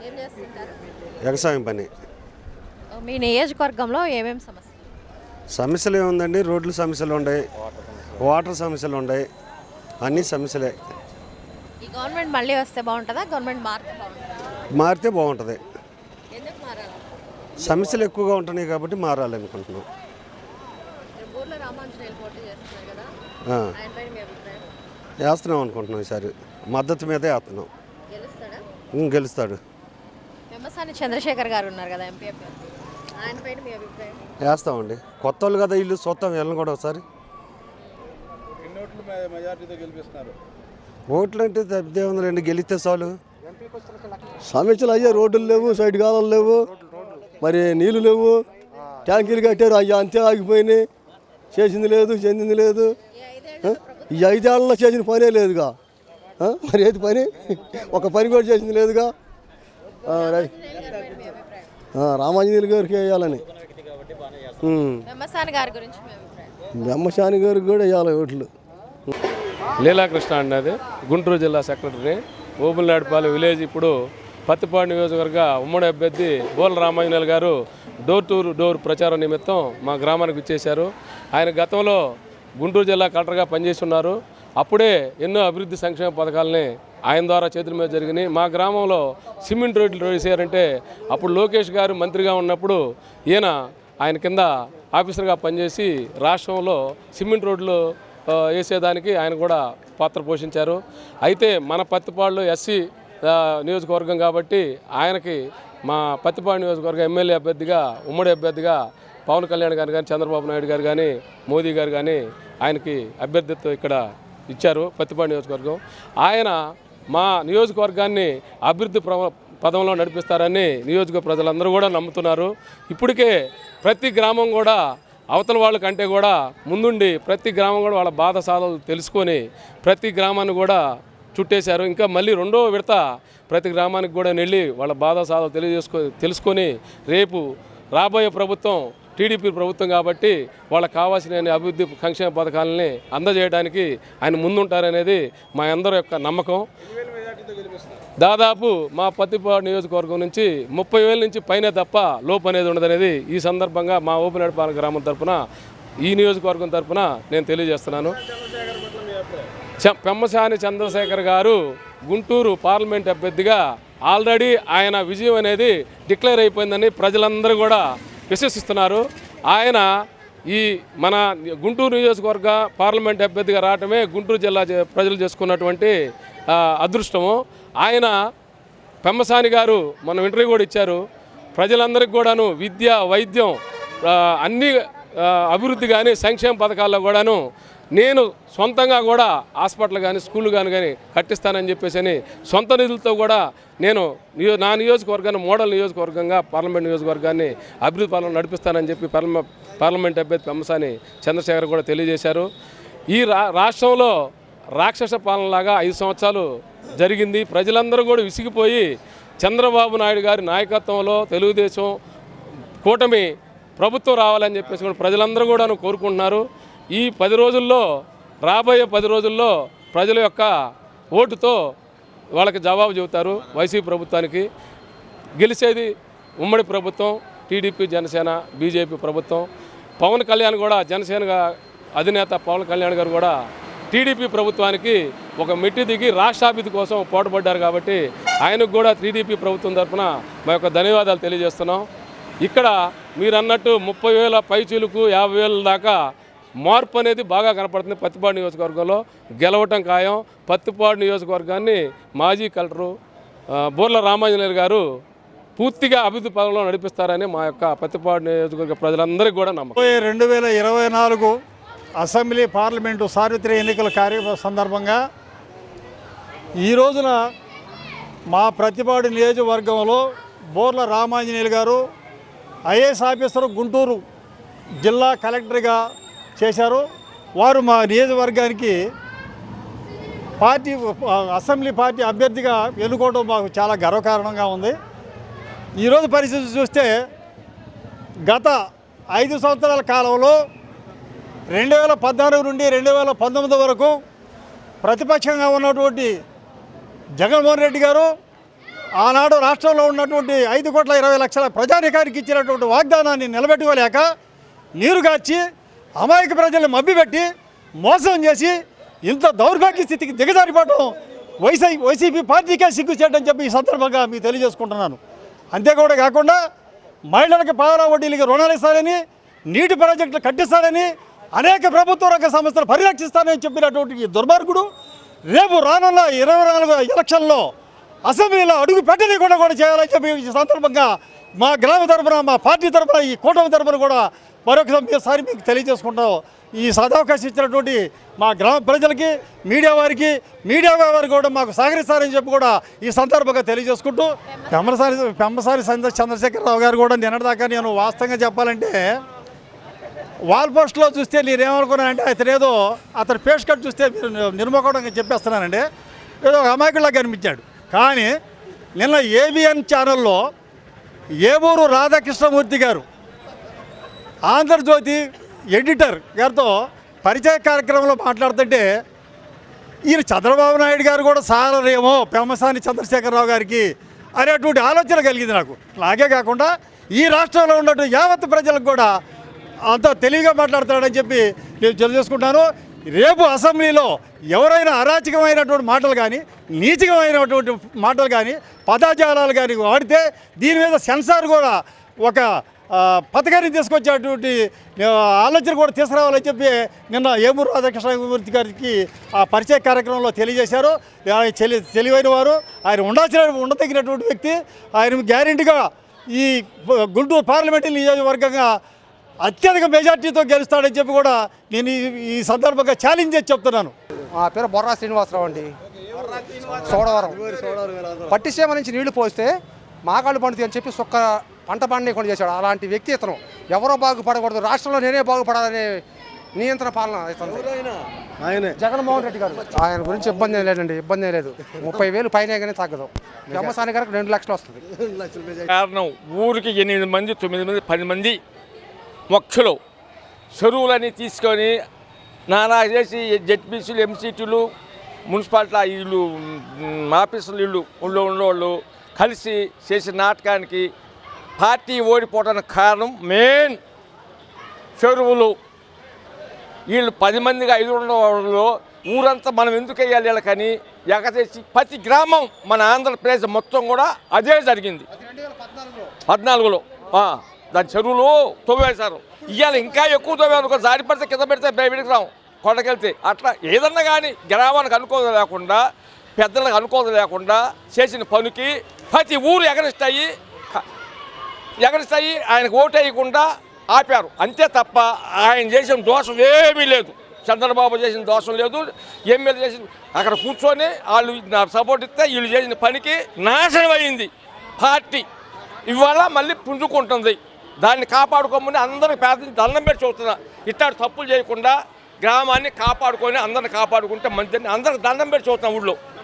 ఏం చేస్తుంటారు? వ్యవసాయం పని. మీ నియోజకవర్గంలో ఏమేమి సమస్యలు? సమస్యలు ఏముందండి, రోడ్ల సమస్యలు ఉన్నాయి, వాటర్ సమస్యలు ఉన్నాయి, అన్ని సమస్యలే. ఈ గవర్నమెంట్ మళ్ళీ వస్తే బాగుంటుందా, గవర్నమెంట్ మారితే బాగుంటుందా? మారితే బాగుంటుంది. ఎందుకు మారాలి? సమస్యలు ఎక్కువగా ఉంటున్నాయి కాబట్టి మారాలనుకుంటున్నాం. బూర్ల రామాంజనేయులు పోటీ చేస్తున్నారు కదా, ఆయనపై మీ అభిప్రాయం? వేస్తున్నాం అనుకుంటున్నాం. ఈసారి మద్దతు మీదే వేస్తున్నాం. గెలుస్తాడా? గెలుస్తాడు. పెమ్మసాని చంద్రశేఖర్ గారు ఉన్నారు కదా ఎంపీ అభ్యర్థి, ఆయనపై మీ అభిప్రాయం? వేస్తామండి. కొత్త వాళ్ళు కదా ఇల్లు చూస్తాం, వెళ్ళను కూడా ఒకసారి. ఓట్లు అంటే తప్పిదే ఉందండి, గెలిస్తే చాలు. సమస్యలు అయ్యే రోడ్లు లేవు, సైడ్ కాలాలు లేవు, మరి నీళ్ళు లేవు, ట్యాంకీలు కట్టారు అయ్యా అంతే ఆగిపోయినాయి. చేసింది లేదు, చెందింది లేదు. ఈ 5 ఏళ్లలో చేసిన పనే లేదుగా. మరి ఏది పని? ఒక పని కూడా చేసింది లేదుగా. రామాంజనేయులు గారికి వేయాలని. పెమ్మసాని గారి గురించి మీ అభిప్రాయం? బ్రహ్మశాని గారికి కూడా వేయాలి ఓట్లు. లీలాకృష్ణ అండి, అది గుంటూరు జిల్లా సెక్రటరీ, ఓబుల్నాడుపాలెం విలేజ్. ఇప్పుడు పత్తిపాడు నియోజకవర్గ ఉమ్మడి అభ్యర్థి బోల రామాంజనేయులు గారు డోర్ టు డోర్ ప్రచారం నిమిత్తం మా గ్రామానికి వచ్చేశారు. ఆయన గతంలో గుంటూరు జిల్లా కలెక్టర్గా పనిచేసి ఉన్నారు. అప్పుడే ఎన్నో అభివృద్ధి సంక్షేమ పథకాలని ఆయన ద్వారా చేతుల మీద జరిగినాయి. మా గ్రామంలో సిమెంట్ రోడ్లు వేసారంటే అప్పుడు లోకేష్ గారు మంత్రిగా ఉన్నప్పుడు ఈయన ఆయన కింద ఆఫీసర్గా పనిచేసి రాష్ట్రంలో సిమెంట్ రోడ్లు వేసేదానికి ఆయన కూడా పాత్ర పోషించారు. అయితే మన పత్తిపాడులో ఎస్సీ నియోజకవర్గం కాబట్టి ఆయనకి మా పత్తిపాడు నియోజకవర్గ ఎమ్మెల్యే అభ్యర్థిగా, ఉమ్మడి అభ్యర్థిగా పవన్ కళ్యాణ్ గారు కానీ, చంద్రబాబు నాయుడు గారు కానీ, మోదీ గారు కానీ ఆయనకి అభ్యర్థిత్వం ఇక్కడ ఇచ్చారు పత్తిపాడు నియోజకవర్గం. ఆయన మా నియోజకవర్గాన్ని అభివృద్ధి పదంలో నడిపిస్తారని నియోజకవర్గ ప్రజలందరూ కూడా నమ్ముతున్నారు. ఇప్పటికే ప్రతి గ్రామం కూడా అవతల వాళ్ళకంటే కూడా ముందుండి ప్రతి గ్రామం కూడా వాళ్ళ బాధ సాధలు తెలుసుకొని ప్రతి గ్రామాన్ని కూడా చుట్టేశారు. ఇంకా మళ్ళీ రెండో విడత ప్రతి గ్రామానికి కూడా వెళ్ళి వాళ్ళ బాధ సాధలు తెలుసుకొని రేపు రాబోయే ప్రభుత్వం టీడీపీ ప్రభుత్వం కాబట్టి వాళ్ళకి కావాల్సిన అభివృద్ధి సంక్షేమ పథకాలని అందజేయడానికి ఆయన ముందుంటారనేది మా అందరి యొక్క నమ్మకం. దాదాపు మా పత్తిపాడు నియోజకవర్గం నుంచి 30,000 నుంచి పైనే తప్ప లోపు అనేది ఉండదనేది ఈ సందర్భంగా మా ఓబుల్నాడుపాలెం గ్రామం తరఫున, ఈ నియోజకవర్గం తరఫున నేను తెలియజేస్తున్నాను. పెమ్మసాని చంద్రశేఖర్ గారు గుంటూరు పార్లమెంట్ అభ్యర్థిగా ఆల్రెడీ ఆయన విజయం అనేది డిక్లేర్ అయిపోయిందని ప్రజలందరూ కూడా విశ్వసిస్తున్నారు. ఆయన ఈ మన గుంటూరు నియోజకవర్గ పార్లమెంట్ అభ్యర్థిగా రావటమే గుంటూరు జిల్లా ప్రజలు చేసుకున్నటువంటి అదృష్టము. ఆయన పెమ్మసాని గారు మన ఇంటర్వ్యూ కూడా ఇచ్చారు. ప్రజలందరికీ కూడాను విద్య, వైద్యం, అన్ని అభివృద్ధి కానీ సంక్షేమ పథకాల్లో కూడాను నేను సొంతంగా కూడా హాస్పిటల్ కానీ స్కూళ్ళు కానీ కట్టిస్తానని చెప్పేసి సొంత నిధులతో కూడా నేను నా నియోజకవర్గాన్ని మోడల్ నియోజకవర్గంగా పార్లమెంట్ నియోజకవర్గాన్ని అభివృద్ధి పాలన నడిపిస్తానని చెప్పి పార్లమెంట్ అభ్యర్థి పెమ్మసాని చంద్రశేఖర్ కూడా తెలియజేశారు. ఈ రాష్ట్రంలో రాక్షస పాలనలాగా 5 సంవత్సరాలు జరిగింది. ప్రజలందరూ కూడా విసిగిపోయి చంద్రబాబు నాయుడు గారి నాయకత్వంలో తెలుగుదేశం కూటమి ప్రభుత్వం రావాలని చెప్పేసి కూడా ప్రజలందరూ కూడా కోరుకుంటున్నారు. ఈ 10 రోజుల్లో, రాబోయే 10 రోజుల్లో ప్రజల యొక్క ఓటుతో వాళ్ళకి జవాబు చెబుతారు. వైసీపీ ప్రభుత్వానికి గెలిచేది ఉమ్మడి ప్రభుత్వం, టీడీపీ, జనసేన, బీజేపీ ప్రభుత్వం. పవన్ కళ్యాణ్ కూడా జనసేన అధినేత పవన్ కళ్యాణ్ గారు కూడా టీడీపీ ప్రభుత్వానికి ఒక మెట్టి దిగి రాష్ట్రాభివృద్ధి కోసం పోటుపడ్డారు కాబట్టి ఆయనకు కూడా టీడీపీ ప్రభుత్వం తరఫున మా యొక్క ధన్యవాదాలు తెలియజేస్తున్నాం. ఇక్కడ మీరు అన్నట్టు 30,000 పైచీలకు 50,000 దాకా మార్పు అనేది బాగా కనపడుతుంది. పత్తిపాడు నియోజకవర్గంలో గెలవటం ఖాయం. పత్తిపాడు నియోజకవర్గాన్ని మాజీ కలెక్టరు బోర్ల రామాంజనేయులు గారు పూర్తిగా అభివృద్ధి పదంలో నడిపిస్తారని మా యొక్క పత్తిపాడు నియోజకవర్గ ప్రజలందరికీ కూడా నమ్మకం. 2024 అసెంబ్లీ పార్లమెంటు సార్వత్రిక ఎన్నికల సందర్భంగా ఈ రోజున మా పత్తిపాడు నియోజకవర్గంలో బోర్ల రామాంజనేయులు గారు ఐఏఎస్ ఆఫీసర్ గుంటూరు జిల్లా కలెక్టర్గా చేశారు. వారు మా నియోజకవర్గానికి అసెంబ్లీ పార్టీ అభ్యర్థిగా ఎన్నుకోవడం మాకు చాలా గర్వకారణంగా ఉంది. ఈరోజు పరిస్థితి చూస్తే గత 5 సంవత్సరాల కాలంలో 2014 నుండి 2019 వరకు ప్రతిపక్షంగా ఉన్నటువంటి జగన్మోహన్ రెడ్డి గారు ఆనాడు రాష్ట్రంలో ఉన్నటువంటి 5,20,00,000 ప్రజానికానికి ఇచ్చినటువంటి వాగ్దానాన్ని నిలబెట్టుకోలేక నీరుగార్చి అమాయక ప్రజలను మభ్యపెట్టి మోసం చేసి ఇంత దౌర్భాగ్య స్థితికి దిగజారిపోవడం వైసీపీ పార్టీకే సిగ్గు చేయడం చెప్పి ఈ సందర్భంగా మీకు తెలియజేసుకుంటున్నాను. అంతేకాకుండా కాకుండా మహిళలకు పావలా వడ్డీలకి రుణాలు ఇస్తారని, నీటి ప్రాజెక్టులు కట్టిస్తారని, అనేక ప్రభుత్వ రంగ సంస్థలు పరిరక్షిస్తారని చెప్పినటువంటి ఈ దుర్మార్గుడు రేపు రానున్న 24 ఎలక్షన్లో అసెంబ్లీలో అడుగు పెట్టనీయకుండా కూడా చేయాలని చెప్పి ఈ సందర్భంగా మా గ్రామ తరఫున, మా పార్టీ తరఫున, ఈ కూటమి తరఫున కూడా మరొకసారి మీకు తెలియజేసుకుంటాం. ఈ సదవకాశం ఇచ్చినటువంటి మా గ్రామ ప్రజలకి, మీడియా వారికి కూడా మాకు సహకరిస్తారని చెప్పి కూడా ఈ సందర్భంగా తెలియజేసుకుంటూ పెమ్మసాని చంద్రశేఖరరావు గారు కూడా నిన్నటిదాకా నేను వాస్తవంగా చెప్పాలంటే వాల్ పోస్ట్లో చూస్తే నేనేమనుకున్నానంటే అతని పేష్ కట్ చూస్తే నిర్మోకంగా చెప్పేస్తున్నానండి, ఏదో అమాయకుల్లా కనిపించాడు. కానీ నిన్న ఏబిఎన్ ఛానల్లో ఏబూరు రాధాకృష్ణమూర్తి గారు ఆంధ్రజ్యోతి ఎడిటర్ గారితో పరిచయ కార్యక్రమంలో మాట్లాడుతుంటే ఈయన చంద్రబాబు నాయుడు గారు కూడా సారరేమో పెమ్మసాని చంద్రశేఖరరావు గారికి అనేటువంటి ఆలోచన కలిగింది నాకు. అలాగే కాకుండా ఈ రాష్ట్రంలో ఉన్నటువంటి యావత్ ప్రజలకు కూడా అంత తెలివిగా మాట్లాడతాడని చెప్పి నేను తెలియజేసుకుంటాను. రేపు అసెంబ్లీలో ఎవరైనా అరాచకమైనటువంటి మాటలు కానీ, నీచకమైనటువంటి మాటలు కానీ, పదజాలాలు కానీ వాడితే దీని మీద సెన్సార్ కూడా ఒక పథకాన్ని తీసుకొచ్చేటువంటి ఆలోచన కూడా తీసుకురావాలని చెప్పి నిన్న ఏమూరు రాధాకృష్ణమూర్తి గారికి ఆ పరిచయ కార్యక్రమంలో తెలియజేశారు. ఆయన తెలివైన వారు, ఆయన ఉండదగినటువంటి వ్యక్తి. ఆయన గ్యారెంటీగా ఈ గుంటూరు పార్లమెంటరీ నియోజకవర్గంగా అత్యధిక మెజార్టీతో గెలుస్తాడని చెప్పి కూడా నేను ఈ సందర్భంగా ఛాలెంజ్ చేసి చెప్తున్నాను. మా పేరు బొర్రా శ్రీనివాసరావు అండి, సోడవరం. పట్టిసీమ నుంచి నీళ్లు పోస్తే మాగాళ్ళు పండుతుంది అని చెప్పి పంట పండకుండా చేశాడు. అలాంటి వ్యక్తి ఇతను. ఎవరో బాగుపడకూడదు, రాష్ట్రంలో నేనే బాగుపడాలనే నియంత్రణ పాలన ఇతను జగన్మోహన్ రెడ్డి గారు. ఆయన గురించి ఇబ్బంది ఏం లేదండి, ఇబ్బంది ఏం లేదు. 30,000 పైన కానీ తగ్గదు. పెమ్మసాని గారికి 2 లక్షలు వస్తుంది. కారణం ఊరికి 8 మంది 9 మంది 10 మంది మొక్కలు చెరువులని తీసుకొని నానా చేసి జెడ్పీసీలు, ఎంసీటీలు, మున్సిపాలిటీ ఇళ్ళు, ఆఫీసులు ఇళ్ళు ఉన్నవాళ్ళు కలిసి చేసిన నాటకానికి పార్టీ ఓడిపోవడానికి కారణం మెయిన్ చెరువులు. వీళ్ళు 10 మందిగా 5 ఉండేవాళ్ళు ఊరంతా మనం ఎందుకు వేయాలి వీళ్ళకని ఎగచేసి ప్రతి గ్రామం మన ఆంధ్రప్రదేశ్ మొత్తం కూడా అదే జరిగింది. 2014లో దాని చెరువులు తవ్వేశారు. ఇవాళ ఇంకా ఎక్కువ తవ్వారు. జారి పడితే కింద పెడితే బయటికి రావు, కొండకెళ్తే. అట్లా ఏదన్నా కానీ గ్రామానికి అనుకోవడం లేకుండా, పెద్దలకు అనుకోవడం లేకుండా చేసిన పనికి ప్రతి ఊరు ఎగరిస్తాయి. ఆయనకు ఓటు వేయకుండా ఆపారు అంతే తప్ప ఆయన చేసిన దోషం ఏమీ లేదు. చంద్రబాబు చేసిన దోషం లేదు. ఎమ్మెల్యే చేసిన అక్కడ కూర్చొని వాళ్ళు సపోర్ట్ ఇస్తే వీళ్ళు చేసిన పనికి నాశనం అయింది పార్టీ. ఇవాళ మళ్ళీ పుంజుకుంటుంది. దాన్ని కాపాడుకోమని అందరికి పేద దండం పెట్టి చూస్తున్నా. ఇట్లాంటి తప్పులు చేయకుండా గ్రామాన్ని కాపాడుకొని అందరిని కాపాడుకుంటే మంచిదని అందరికి దండం పెట్టి చూస్తున్నాం ఊళ్ళో.